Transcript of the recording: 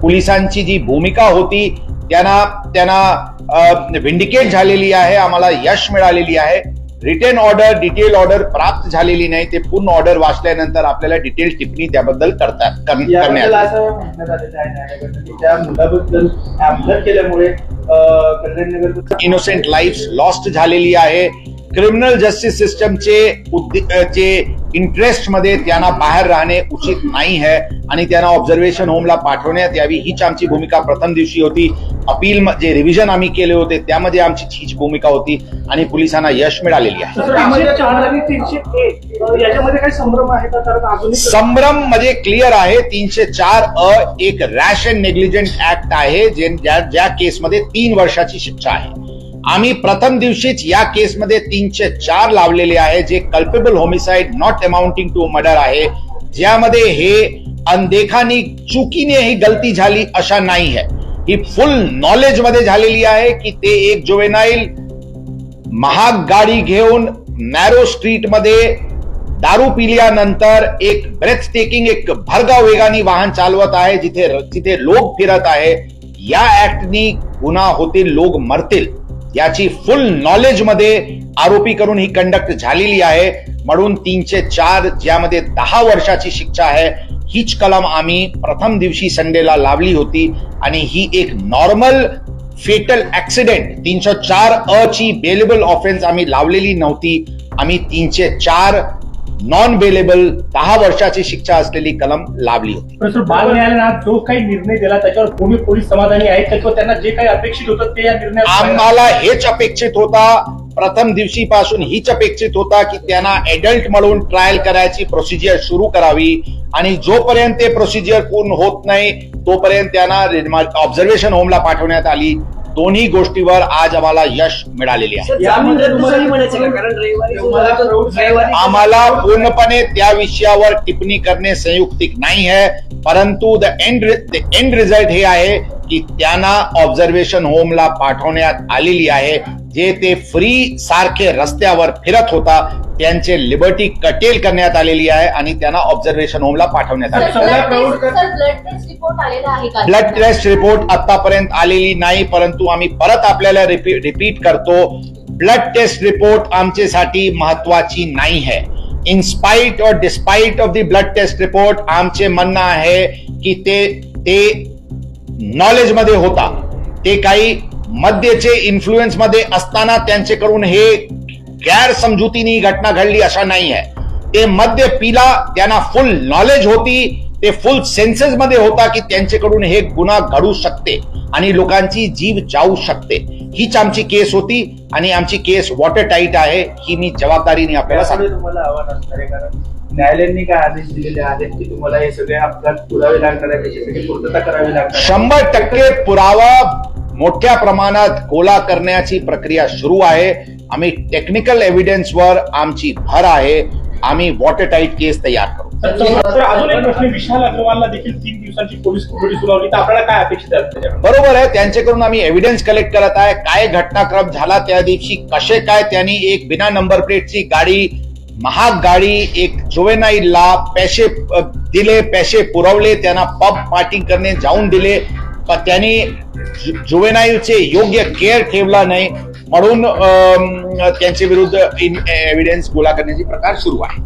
पोलिसांची जी भूमिका होती त्यांना व्हिंडिकेट झालेली आहे, आम्हाला यश मिळालेली आहे. रिटन ऑर्डर, डिटेल ऑर्डर प्राप्त झालेली नाही. ते पूर्ण ऑर्डर वाचल्यानंतर आपल्याला डिटेल टिप्पणी त्याबद्दल करण्यात इनोसेंट लाईफ्स लॉस्ट झालेली आहे. क्रिमिनल जस्टिस सिस्टमचे इंटरेस्ट मध्ये त्यांना बाहेर राहणे उचित नाही है आणि त्यांना ऑब्झर्वेशन होमला पाठवण्यात यावी हीच आमची भूमिका प्रथम दिवशी होती. अपील जे रिव्हिजन आम्ही केले होते त्यामध्ये आमची हीच भूमिका होती आणि पोलिसांना यश मिळालेली आहे. संभ्रम म्हणजे क्लिअर आहे. 304 एक रॅश अँड नेग्लिजंट ऍक्ट आहे ज्या केसमध्ये 3 वर्षाची शिक्षा आहे. आम्ही प्रथम दिवशीच या केसमध्ये 304 लावलेले आहे जे culpable homicide not amounting to murder आहे, ज्यामध्ये हे अनदेखानी चुकीने ही गलती झाली अशा नाही है. ही फुल नॉलेज मध्ये झालेली आहे की ते एक जुवेनाईल महाग गाडी घेऊन नॅरो स्ट्रीट मध्ये दारू पिल्यानंतर एक ब्रेथ टेकिंग एक भरधाव वेगाने वाहन चालवत आहे जिथे लोक फिरत आहे. या ऍक्टनी गुन्हा होतील, लोक मरतील याची फुल नॉलेज मध्ये आरोपी करून ही कंडक्ट झालेली आहे. म्हणून 304 ज्यामध्ये 10 वर्षाची शिक्षा आहे हीच कलम आम्ही प्रथम दिवशी संडेला लावली होती आणि ही एक नॉर्मल फेटल ऍक्सिडेंट 304 ची बेलेबल ऑफेन्स आम्ही लावलेली नव्हती. आम्ही 304 नॉन बेलेबल 10 वर्षाची शिक्षा असलेली कलम लावली होती. बाल न्यायालयाने जो काही निर्णय दिला त्याच्यावर कोणी पोलीस समाधानी आहेत, त्याच्यावर त्यांना जे काही अपेक्षित होतं ते या निर्णयात आम्हाला हेच अपेक्षित होता. प्रथम दिवशीपासून हीच अपेक्षित होता की त्यांना एडल्ट म्हणून ट्रायल करायची प्रोसिजर सुरू करावी आणि जोपर्यंत ते प्रोसिजर पूर्ण होत नाही तोपर्यंत त्यांना ऑब्झर्वेशन होमला पाठवण्यात आली. दोन्ही गोष्टीवर आज आम्हाला यश मिळालेले आहे. आम्हाला पूर्णपणे त्या विषयावर टिप्पणी करणे संयुक्तिक नाही है, परंतु द एंड रिझल्ट हे आहे की त्यांना ऑब्झर्वेशन होमला पाठवण्यात आलेली आहे. जे ते फ्री सारखे रस्त्यावर फिरत होता त्यांचे लिबर्टी कटेल करण्यात आलेली आहे आणि त्यांना ऑब्झर्वेशन होमला पाठवण्यात आले. ब्लड टेस्ट रिपोर्ट आतापर्यंत आलेली नाही, परंतु आम्ही परत आपल्याला रिपीट करतो, ब्लड टेस्ट रिपोर्ट आमच्यासाठी महत्वाची नाही है. इन स्पाइट और despite of the blood test report आमचे म्हणणं आहे की ते नॉलेज मध्ये होता, ते काही मद्याचे इन्फ्लुएन्स मध्ये असताना त्यांच्याकडून हे गैरसमजुतीने घटना घडली अशा नाही आहे. ते मद्य पिला, त्यांना फुल नॉलेज होती, ते फुल सेन्सेस मध्ये होता की त्यांच्याकडून हे गुन्हा घडू शकते आणि लोकांची जीव जाऊ शकते. हीच आमची केस होती आणि आमची केस वॉटर टाईट आहे ही मी जबाबदारीने आपल्याला सांगतो. तुम्हाला आव्हान असणार आहे कारण न्यायालयाने काय आदेश दिलेले आहेत की तुम्हाला हे सगळे अपघात पुरावे लागणार आहे, त्याच्यासाठी पूर्तता करावी लागणार. 100% पुरावा मोठ्या प्रमाणात गोळा करण्याची प्रक्रिया सुरू आहे. आम्ही टेक्निकल एव्हिडन्सवर आमची भर आहे. आम्ही वॉटर टाईट केस तयार करू. अजून एक प्रश्न, विशाल अग्रवालला देखील 3 दिवसांची पोलीस कोठडी सुनावली, तर आपल्याला काय अपेक्षित आहे? बरोबर आहे, त्यांच्याकडून आम्ही एव्हिडन्स कलेक्ट करत आहे. काय घटनाक्रम झाला त्या दिवशी, कसे काय त्यांनी एक बिना नंबर प्लेटची गाडी, महाग गाडी, एक जुवेनाईलला पैसे दिले, पैसे पुरवले, त्यांना पब पार्टी करणे जाऊन दिले, पण त्यांनी जुवेनाईलचे योग्य केअर ठेवला नाही म्हणून त्यांच्या विरुद्ध एव्हिडन्स गोळा करण्याची प्रकार सुरू आहे.